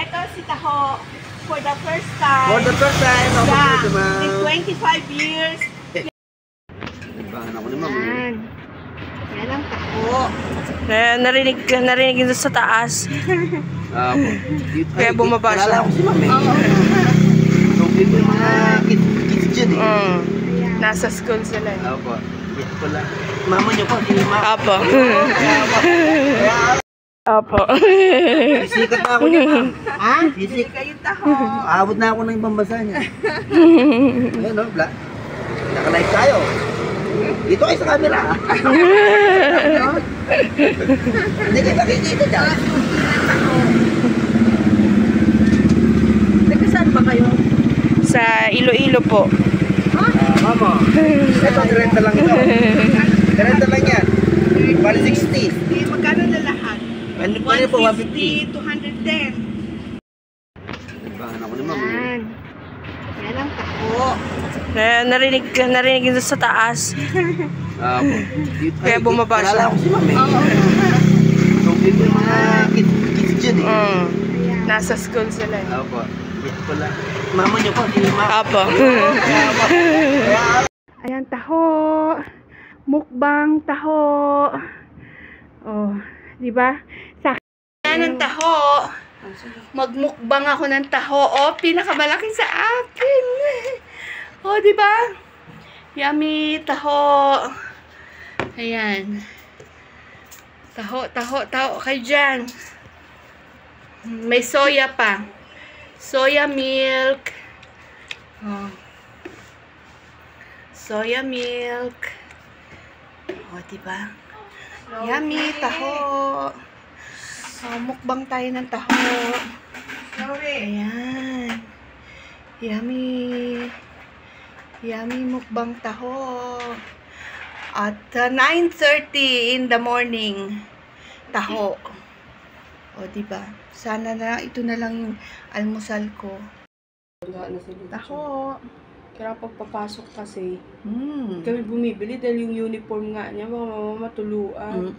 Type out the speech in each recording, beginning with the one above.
Ito si Taho. For the first time. For the first time. Yeah. In 25 years. Ibahan ako ni Ma'am. Yan ang Taho. Narinig nyo sa taas. Kaya bumaba siya. Nalala ko si Ma'am eh. So, dito yung mga kids dyan eh. Nasa school sila eh. Opo. Dito ko lang. Mama niyo po. Opo. Opo. Sisikat na ako niya, Ma'am. Ha? Sisikat kayo Taho. Aabot na ako ng ibang basa niya. Ayan o, Black. Naka-live tayo. Dito kayo sa camera. Hindi kayo makikita dyan. Teka, saan ba kayo? Sa Iloilo po. Mama. Ito, direnta lang ito. Direnta lang yan. 160. Magkano na lahat? Ano po, 150? 210. Ibahan ako ni Ma'am. Yan ang Taho. Narinig nyo sa taas. Opo. Kaya bumaba siya. Nalala ko si Ma'am eh. So, dito yung mga kids dyan eh. Nasa school sila eh. Opo. Dito ko lang. Mama niyo po. Opo. Ayan, Taho. Mukbang Taho. Oh, di ba? Sa akin ng Taho. Magmukbang ako ng Taho. Oh, pinakamalaki sa akin. Oh, di ba? Yummy Taho. Ayan. Taho kayo dyan. May soya pa. Soya milk. Oh. Soya milk. Oh, diba? Yummy, Taho. Oh, mukbang tayo ng Taho. Ayan. Yummy. Yummy mukbang Taho. At 9:30 in the morning. Taho. O, diba? Sana na ito na lang yung almusal ko. Taho. Kaya pagpapasok kasi, kami bumibili dahil yung uniform nga niya, mga mama matuluan.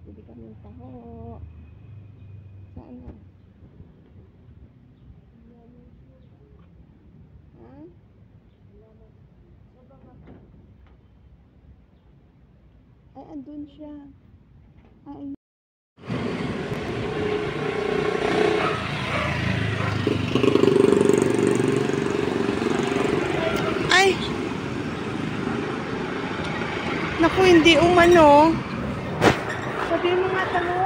Bili kami ng Taho. Saan na? Ha? Ay, andun siya. Ay, ay! Naku, hindi umano. Sabihin mo nga, Taho.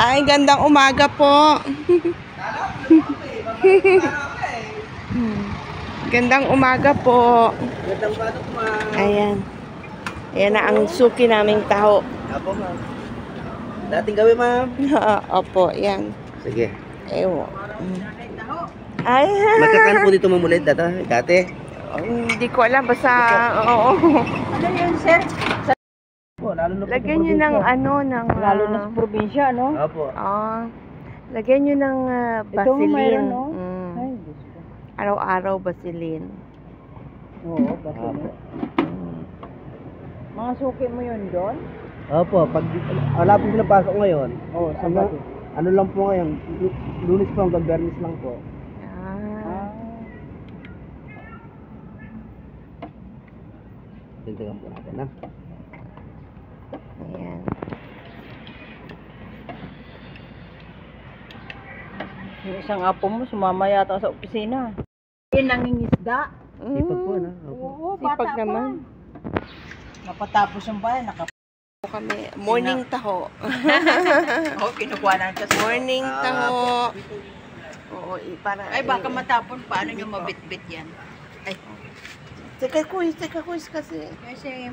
Ay, gandang umaga po. Gandang umaga po. Gandang batok, Ma'am. Ayan. Ayan na ang suki naming Taho. Opo, Ma'am. Dating gawin, Ma'am. Opo, yan. Sige. Ewo. Ay, Magkakano po dito, Ma'am, ulit, dati? hindi ko alam. Basta, oo. Ano yun, sir? Po, lalo na po Lagyan nyo ng ano, ng... Lalo na sa probinsya, no? Opo. Lagyan nyo ng Ito Vaseline. mayroon, no? Ay, araw-araw Vaseline. Oo, Vaseline. Mga suki mo yun doon? Opo, pag wala po pinapasok ngayon. Oo, Sabado. Ano lang po ngayon, Lunes po hanggang Biyernes lang po. Tignan po natin, ha? Ayan. Yung isang apo mo, sumama yata sa opisina. Yung nangingisda. Sipag po, na? Opo. Oo, Sipag bata naman. pa. Napatapos yung bayan, Kami, morning Taho. Oo, kinukuha na siya. Morning Taho. Oo, para... Ay, baka matapon. Paano nyo mabitbit yan? Ay, Teka quiz kasi. kasi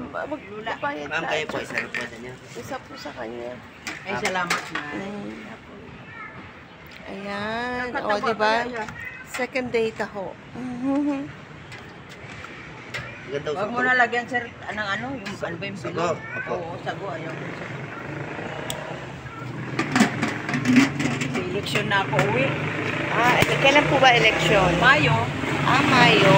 Lula. Ma'am, kayo po, isa po sa niya. Isa po sa kanya. ay salamat na. Ay, Ayan. O, Nakataba diba? kaya yan. Second day taho. Ganda Huwag mo na lagyan, sir, ng ano, yung ano ba yung Sago, bilog? opo. Oo, sago, ayaw ko. Sa eleksyon na ako uwi. Kailan po ba eleksyon? Mayo, Mayo.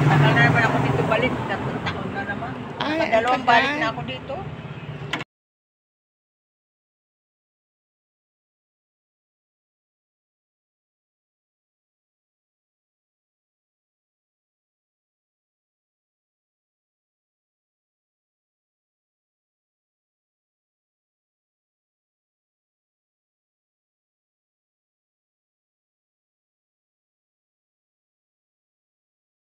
tagal na naman ako dito balik. 3 taon na naman. Ay, Dalawang ang tagal. balik na ako dito.